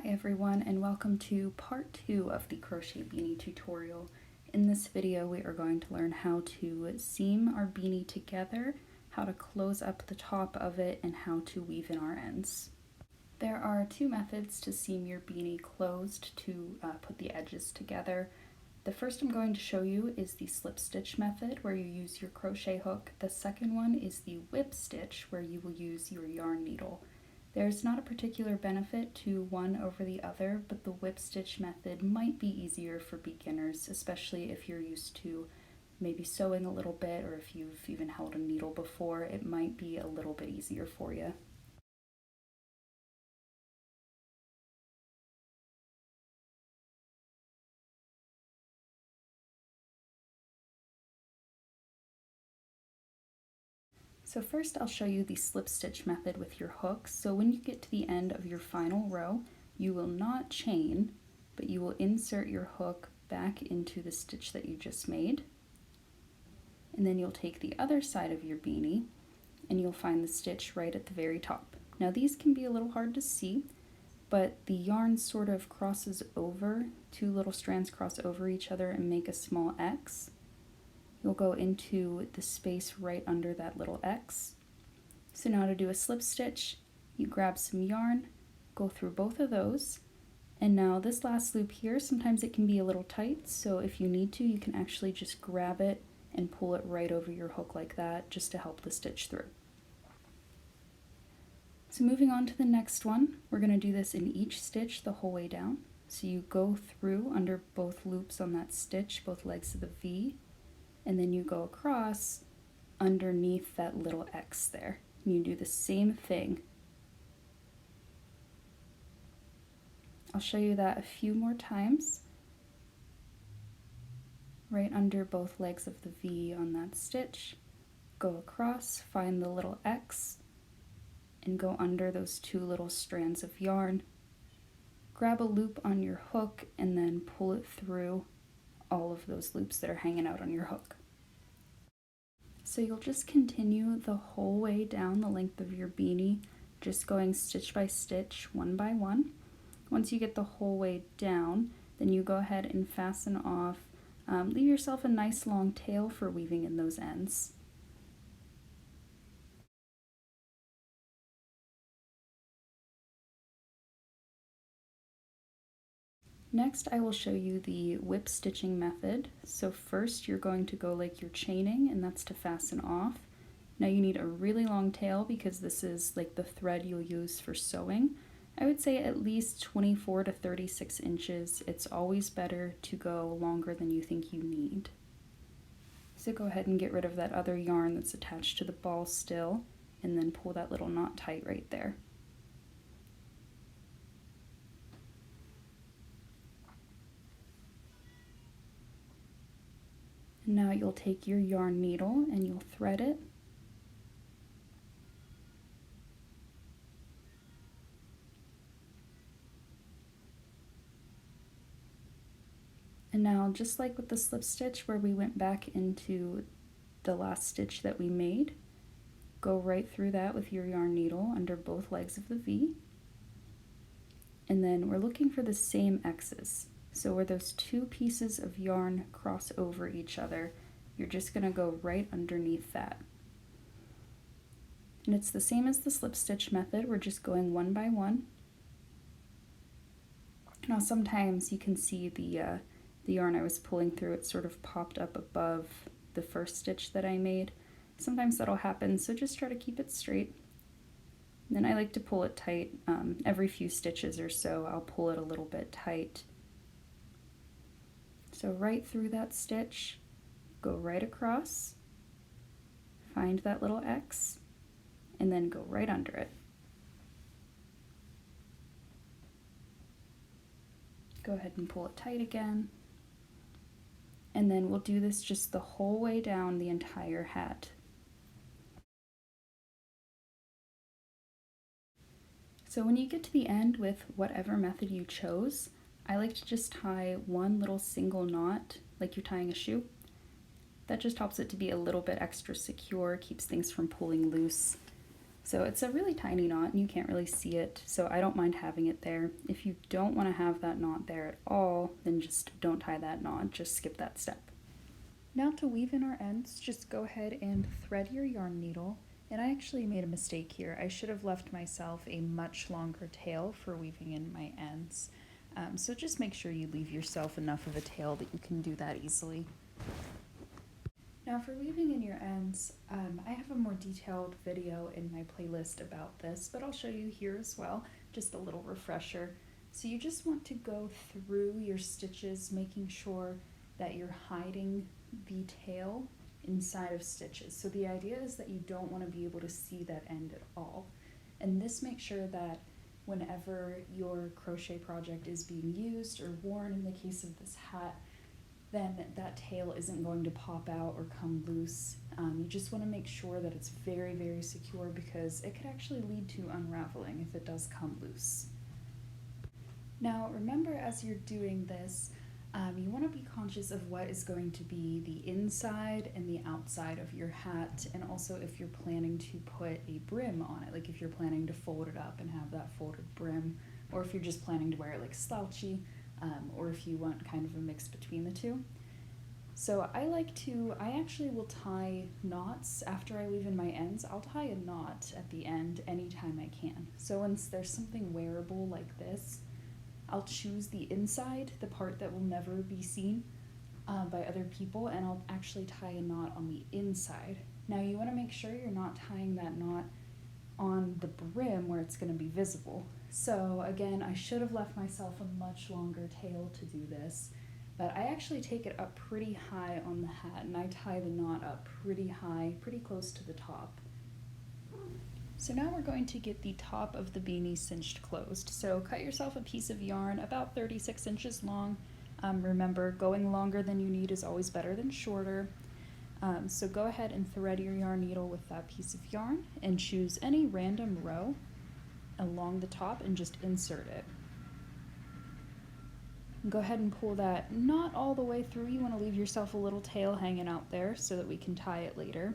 everyone, and welcome to part 2 of the crochet beanie tutorial. In this video we are going to learn how to seam our beanie together, how to close up the top of it, and how to weave in our ends. There are two methods to seam your beanie closed to put the edges together. The first I'm going to show you is the slip stitch method, where you use your crochet hook. The second one is the whip stitch, where you will use your yarn needle. There's not a particular benefit to one over the other, but the whip stitch method might be easier for beginners, especially if you're used to maybe sewing a little bit, or if you've even held a needle before, it might be a little bit easier for you. So first I'll show you the slip stitch method with your hook. So when you get to the end of your final row, you will not chain, but you will insert your hook back into the stitch that you just made. And then you'll take the other side of your beanie and you'll find the stitch right at the very top. Now these can be a little hard to see, but the yarn sort of crosses over, two little strands cross over each other and make a small X. You'll go into the space right under that little X. So now to do a slip stitch, you grab some yarn, go through both of those, and now this last loop here, sometimes it can be a little tight, so if you need to, you can actually just grab it and pull it right over your hook like that, just to help the stitch through. So moving on to the next one, we're going to do this in each stitch the whole way down. So you go through under both loops on that stitch, both legs of the V, and then you go across underneath that little X there. And you do the same thing. I'll show you that a few more times. Right under both legs of the V on that stitch, go across, find the little X, and go under those two little strands of yarn. Grab a loop on your hook and then pull it through all of those loops that are hanging out on your hook. So you'll just continue the whole way down the length of your beanie, just going stitch by stitch, one by one. Once you get the whole way down, then you go ahead and fasten off. Leave yourself a nice long tail for weaving in those ends. Next, I will show you the whip stitching method. So first you're going to go like you're chaining, and that's to fasten off. Now you need a really long tail because this is like the thread you'll use for sewing. I would say at least 24 to 36 inches. It's always better to go longer than you think you need. So go ahead and get rid of that other yarn that's attached to the ball still, and then pull that little knot tight right there. Now you'll take your yarn needle and you'll thread it. And now, just like with the slip stitch where we went back into the last stitch that we made, go right through that with your yarn needle under both legs of the V. And then we're looking for the same X's. So where those two pieces of yarn cross over each other, you're just going to go right underneath that. And it's the same as the slip stitch method, we're just going one by one. Now sometimes you can see the yarn I was pulling through, it sort of popped up above the first stitch that I made. Sometimes that'll happen, so just try to keep it straight. And then I like to pull it tight. Every few stitches or so, I'll pull it a little bit tight. So right through that stitch, go right across, find that little X, and then go right under it. Go ahead and pull it tight again. And then we'll do this just the whole way down the entire hat. So when you get to the end with whatever method you chose, I like to just tie one little single knot like you're tying a shoe. That just helps it to be a little bit extra secure, keeps things from pulling loose. So it's a really tiny knot and you can't really see it, so I don't mind having it there. If you don't want to have that knot there at all, then just don't tie that knot, just skip that step. Now to weave in our ends, just go ahead and thread your yarn needle. And I actually made a mistake here. I should have left myself a much longer tail for weaving in my ends. So just make sure you leave yourself enough of a tail that you can do that easily. Now for weaving in your ends, I have a more detailed video in my playlist about this, but I'll show you here as well, just a little refresher. So you just want to go through your stitches, making sure that you're hiding the tail inside of stitches. So the idea is that you don't want to be able to see that end at all. And this makes sure that whenever your crochet project is being used or worn, in the case of this hat, then that tail isn't going to pop out or come loose. You just want to make sure that it's very, very secure because it could actually lead to unraveling if it does come loose. Now remember, as you're doing this, you want to be conscious of what is going to be the inside and the outside of your hat, and also if you're planning to put a brim on it, like if you're planning to fold it up and have that folded brim, or if you're just planning to wear it like slouchy, or if you want kind of a mix between the two. So I actually will tie knots after I weave in my ends. I'll tie a knot at the end anytime I can. So once there's something wearable like this, I'll choose the inside, the part that will never be seen by other people, and I'll actually tie a knot on the inside. Now you want to make sure you're not tying that knot on the brim where it's going to be visible. So again, I should have left myself a much longer tail to do this, but I actually take it up pretty high on the hat and I tie the knot up pretty high, pretty close to the top. So now we're going to get the top of the beanie cinched closed. So cut yourself a piece of yarn about 36 inches long. Remember, going longer than you need is always better than shorter. So go ahead and thread your yarn needle with that piece of yarn and choose any random row along the top and just insert it. Go ahead and pull that knot all the way through. You want to leave yourself a little tail hanging out there so that we can tie it later.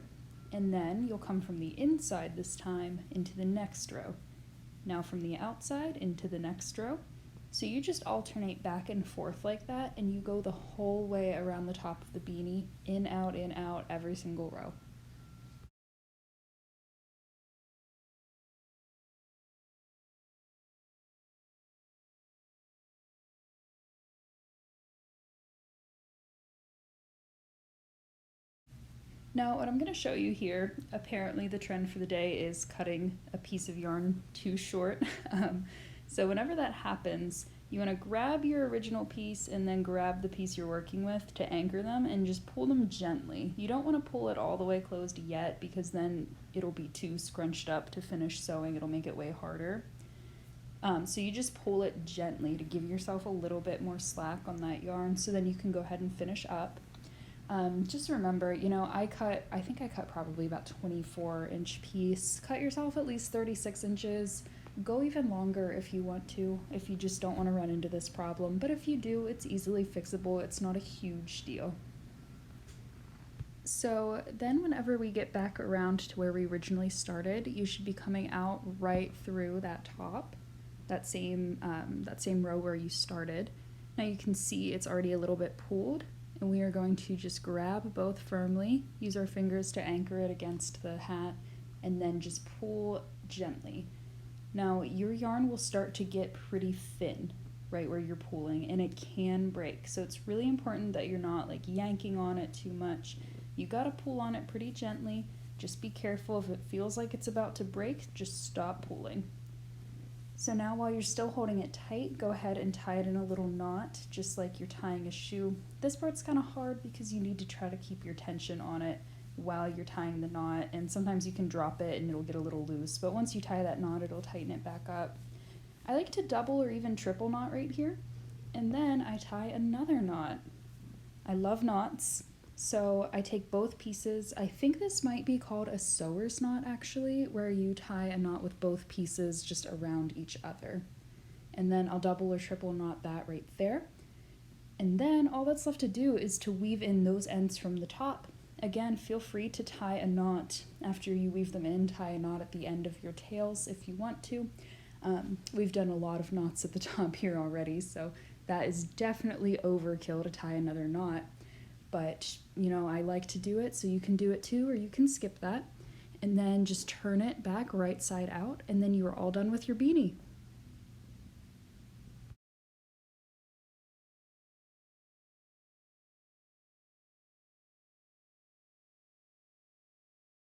And then you'll come from the inside this time into the next row. Now from the outside into the next row. So you just alternate back and forth like that, and you go the whole way around the top of the beanie, in, out, every single row. Now what I'm going to show you here, apparently the trend for the day is cutting a piece of yarn too short. So whenever that happens, you want to grab your original piece and then grab the piece you're working with to anchor them and just pull them gently. You don't want to pull it all the way closed yet because then it'll be too scrunched up to finish sewing. It'll make it way harder. So you just pull it gently to give yourself a little bit more slack on that yarn so then you can go ahead and finish up. Just remember, I think I cut probably about 24-inch piece. Cut yourself at least 36 inches. Go even longer if you want to, if you just don't want to run into this problem. But if you do, it's easily fixable. It's not a huge deal. So then whenever we get back around to where we originally started, you should be coming out right through that top, that same row where you started. Now you can see it's already a little bit pulled. And we are going to just grab both firmly, use our fingers to anchor it against the hat, and then just pull gently. Now your yarn will start to get pretty thin right where you're pulling, and it can break. So it's really important that you're not like yanking on it too much. You gotta pull on it pretty gently. Just be careful if it feels like it's about to break, just stop pulling. So now while you're still holding it tight, go ahead and tie it in a little knot, just like you're tying a shoe. This part's kind of hard because you need to try to keep your tension on it while you're tying the knot, and sometimes you can drop it and it'll get a little loose, but once you tie that knot, it'll tighten it back up. I like to double or even triple knot right here, and then I tie another knot. I love knots. So I take both pieces. I think this might be called a sewer's knot actually, where you tie a knot with both pieces just around each other. And then I'll double or triple knot that right there. And then all that's left to do is to weave in those ends from the top. again, feel free to tie a knot after you weave them in. Tie a knot at the end of your tails if you want to. We've done a lot of knots at the top here already, so that is definitely overkill to tie another knot. But, you know, I like to do it, so you can do it too, or you can skip that. And then just turn it back right side out, and then you are all done with your beanie.